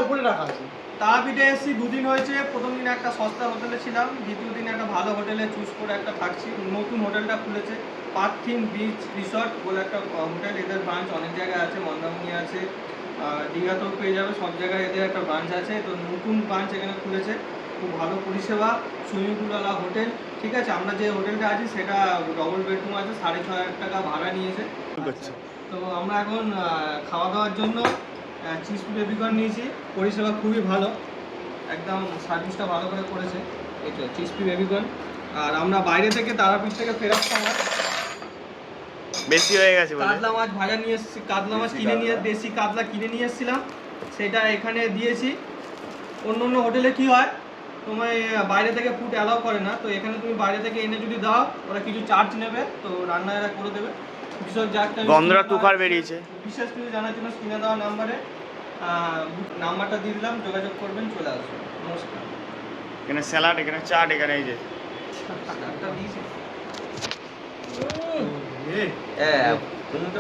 উপরে রাখা আছে। তারাপীঠে এসেছি 2 দিন হয়েছে। প্রথম দিন একটা সস্তা হোটেলে ছিলাম, দ্বিতীয় দিন একটা ভালো হোটেলে চুজ করে একটা থাকছি। নতুন হোটেলটা খুলেছে পার্থিন বিচ রিসর্ট বলে একটা হোটেল। এদের ব্রাঞ্চ অনেক জায়গায় আছে, মন্দারমণি আছে, দীঘাতেও পেয়ে যাবে, সব জায়গায় এদের একটা ব্রাঞ্চ আছে। তো নতুন ব্রাঞ্চ এখানে খুলেছে, খুব ভালো পরিষেবা, সুইমিং পুলওয়ালা হোটেল। ঠিক আছে, আমরা যে হোটেলটা আছি সেটা ডবল বেডরুম আছে, 6,500 টাকা ভাড়া নিয়েছে। তো আমরা এখন খাওয়া দাওয়ার জন্য চিজ বেবিকর্ন নিয়েছি। পরিষেবা খুবই ভালো, একদম সার্ভিসটা ভালো করে করেছে। এই তো চিজ বেবিকর্ন। আর আমরা বাইরে থেকে তারাপীঠ থেকে ফেরার সময় বেশি হয়ে গেছে বলে কাতলা মাছ ভাজা নিয়ে এসেছি, কাতলা মাছ দেশি কাতলা কিনে নিয়ে এসেছিলাম, সেটা এখানে দিয়েছি। অন্য অন্য হোটেলে কি হয়, তোমায় বাইরে থেকে ফুড অ্যালাউ করে না, তো এখানে তুমি বাইরে থেকে এনে যদি দাও ওরা কিছু চার্জ নেবে, তো রান্না এরা করে দেবে। বিশেষ যাকটা গন্ধরা তুখার বেরিয়েছে। বিশেষ কিছু জানার জন্য স্ক্রিনে দেওয়া নাম্বারটা দিয়ে দিলাম, যোগাযোগ করবেন, চলে আসবেন। নমস্কার। এখানে স্যালাড, এখানে চাট, এখানে এই যে একটা দিয়েছি। তুমি তো